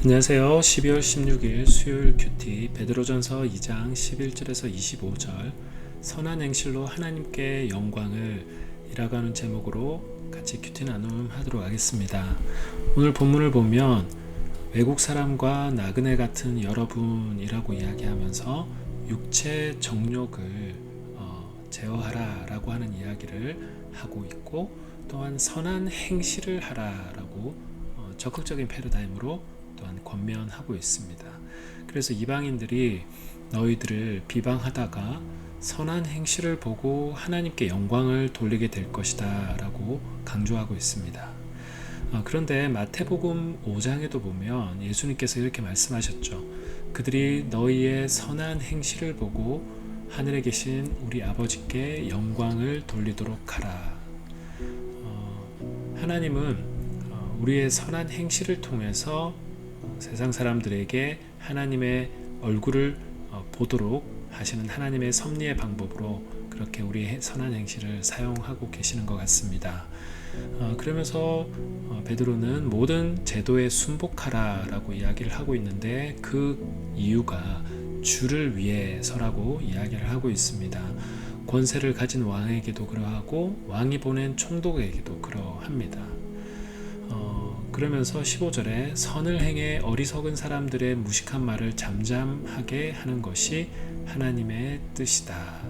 안녕하세요. 12월 16일 수요일 큐티 베드로전서 2장 11절에서 25절 선한 행실로 하나님께 영광을 이라고 하는 제목으로 같이 큐티 나눔 하도록 하겠습니다. 오늘 본문을 보면 외국 사람과 나그네 같은 여러분이라고 이야기하면서 육체 정욕을 제어하라 라고 하는 이야기를 하고 있고, 또한 선한 행실을 하라 라고 적극적인 패러다임으로 또한 권면하고 있습니다. 그래서 이방인들이 너희들을 비방하다가 선한 행실을 보고 하나님께 영광을 돌리게 될 것이다 라고 강조하고 있습니다. 그런데 마태복음 5장에도 보면 예수님께서 이렇게 말씀하셨죠. 그들이 너희의 선한 행실을 보고 하늘에 계신 우리 아버지께 영광을 돌리도록 하라. 하나님은 우리의 선한 행실을 통해서 세상 사람들에게 하나님의 얼굴을 보도록 하시는 하나님의 섭리의 방법으로 그렇게 우리의 선한 행실을 사용하고 계시는 것 같습니다. 그러면서 베드로는 모든 제도에 순복하라 라고 이야기를 하고 있는데, 그 이유가 주를 위해서라고 이야기를 하고 있습니다. 권세를 가진 왕에게도 그러하고 왕이 보낸 총독에게도 그러합니다. 그러면서 15절에 선을 행해 어리석은 사람들의 무식한 말을 잠잠하게 하는 것이 하나님의 뜻이다.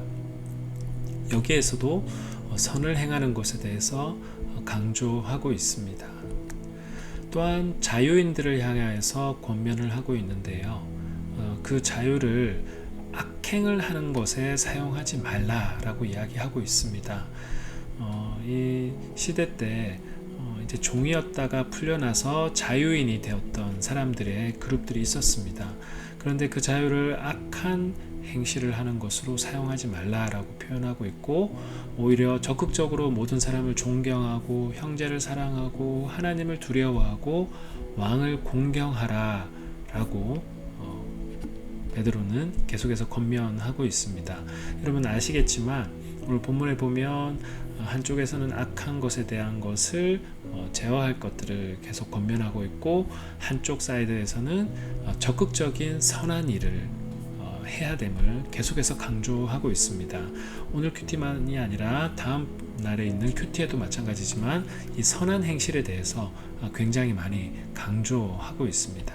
여기에서도 선을 행하는 것에 대해서 강조하고 있습니다. 또한 자유인들을 향하여서 권면을 하고 있는데요. 그 자유를 악행을 하는 것에 사용하지 말라라고 이야기하고 있습니다. 이 시대 때 이제 종이었다가 풀려나서 자유인이 되었던 사람들의 그룹들이 있었습니다. 그런데 그 자유를 악한 행실을 하는 것으로 사용하지 말라라고 표현하고 있고, 오히려 적극적으로 모든 사람을 존경하고 형제를 사랑하고 하나님을 두려워하고 왕을 공경하라 라고 베드로는 계속해서 권면하고 있습니다. 여러분 아시겠지만 오늘 본문에 보면 한쪽에서는 악한 것에 대한 것을 제어할 것들을 계속 권면하고 있고, 한쪽 사이드에서는 적극적인 선한 일을 해야 됨을 계속해서 강조하고 있습니다. 오늘 큐티만이 아니라 다음 날에 있는 큐티에도 마찬가지지만 이 선한 행실에 대해서 굉장히 많이 강조하고 있습니다.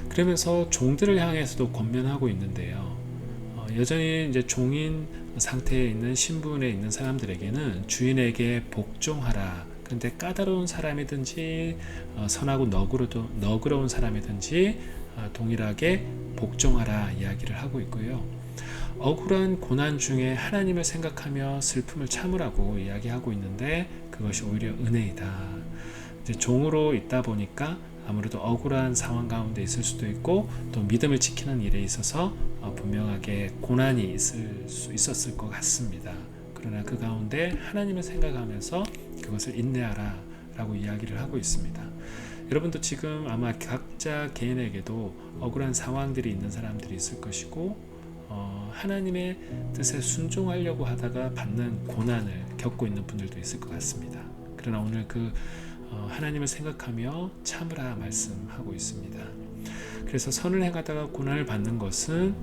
그러면서 종들을 향해서도 권면하고 있는데요. 여전히 이제 종인 상태에 있는 신분에 있는 사람들에게는 주인에게 복종하라. 그런데 까다로운 사람이든지 선하고 너그러운 사람이든지 동일하게 복종하라 이야기를 하고 있고요. 억울한 고난 중에 하나님을 생각하며 슬픔을 참으라고 이야기하고 있는데, 그것이 오히려 은혜이다. 이제 종으로 있다 보니까 아무래도 억울한 상황 가운데 있을 수도 있고, 또 믿음을 지키는 일에 있어서 분명하게 고난이 있었을 것 같습니다. 그러나 그 가운데 하나님을 생각하면서 그것을 인내하라 라고 이야기를 하고 있습니다. 여러분도 지금 아마 각자 개인에게도 억울한 상황들이 있는 사람들이 있을 것이고, 하나님의 뜻에 순종하려고 하다가 받는 고난을 겪고 있는 분들도 있을 것 같습니다. 그러나 오늘 하나님을 생각하며 참으라 말씀하고 있습니다. 그래서 선을 행하다가 고난을 받는 것은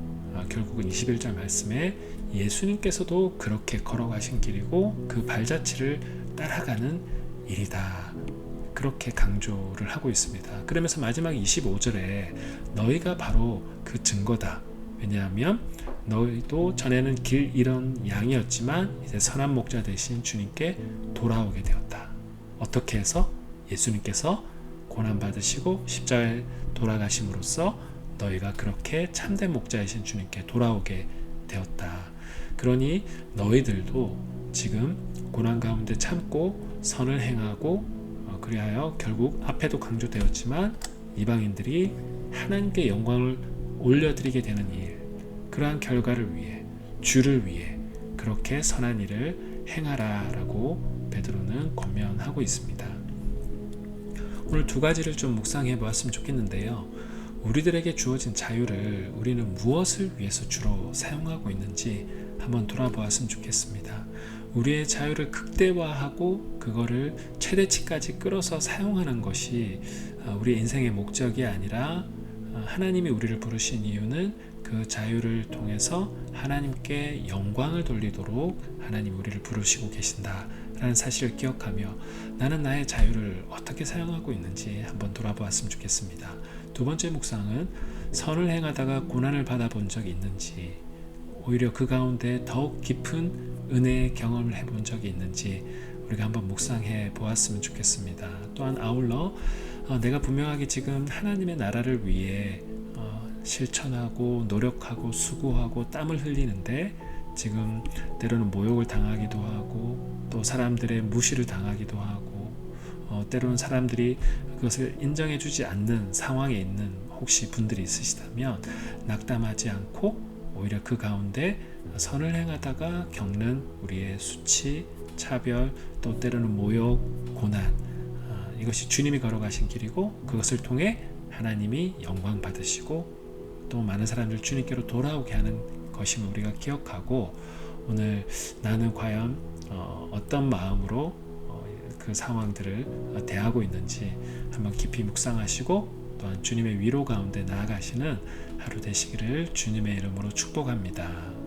결국은 21절 말씀에 예수님께서도 그렇게 걸어가신 길이고 그 발자취를 따라가는 일이다, 그렇게 강조를 하고 있습니다. 그러면서 마지막 25절에 너희가 바로 그 증거다. 왜냐하면 너희도 전에는 길 잃은 양이었지만 이제 선한 목자 되신 주님께 돌아오게 되었다. 어떻게 해서? 예수님께서 고난받으시고 십자가에 돌아가심으로써 너희가 그렇게 참된 목자이신 주님께 돌아오게 되었다. 그러니 너희들도 지금 고난 가운데 참고 선을 행하고, 그리하여 결국 앞에도 강조되었지만 이방인들이 하나님께 영광을 올려드리게 되는 일, 그러한 결과를 위해, 주를 위해 그렇게 선한 일을 행하라 라고 베드로는 권면하고 있습니다. 오늘 두 가지를 좀 묵상해 보았으면 좋겠는데요. 우리들에게 주어진 자유를 우리는 무엇을 위해서 주로 사용하고 있는지 한번 돌아보았으면 좋겠습니다. 우리의 자유를 극대화하고 그거를 최대치까지 끌어서 사용하는 것이 우리 인생의 목적이 아니라 하나님이 우리를 부르신 이유는 그 자유를 통해서 하나님께 영광을 돌리도록 하나님 우리를 부르시고 계신다라는 사실을 기억하며 나는 나의 자유를 어떻게 사용하고 있는지 한번 돌아보았으면 좋겠습니다. 두 번째 묵상은 선을 행하다가 고난을 받아본 적이 있는지, 오히려 그 가운데 더욱 깊은 은혜의 경험을 해본 적이 있는지 우리가 한번 묵상해 보았으면 좋겠습니다. 또한 아울러 내가 분명하게 지금 하나님의 나라를 위해 실천하고 노력하고 수고하고 땀을 흘리는데 지금 때로는 모욕을 당하기도 하고 또 사람들의 무시를 당하기도 하고 때로는 사람들이 그것을 인정해 주지 않는 상황에 있는 혹시 분들이 있으시다면 낙담하지 않고 오히려 그 가운데 선을 행하다가 겪는 우리의 수치, 차별, 또 때로는 모욕, 고난, 이것이 주님이 걸어가신 길이고 그것을 통해 하나님이 영광 받으시고 또 많은 사람들 주님께로 돌아오게 하는 것임을 우리가 기억하고 오늘 나는 과연 어떤 마음으로 그 상황들을 대하고 있는지 한번 깊이 묵상하시고 또한 주님의 위로 가운데 나아가시는 하루 되시기를 주님의 이름으로 축복합니다.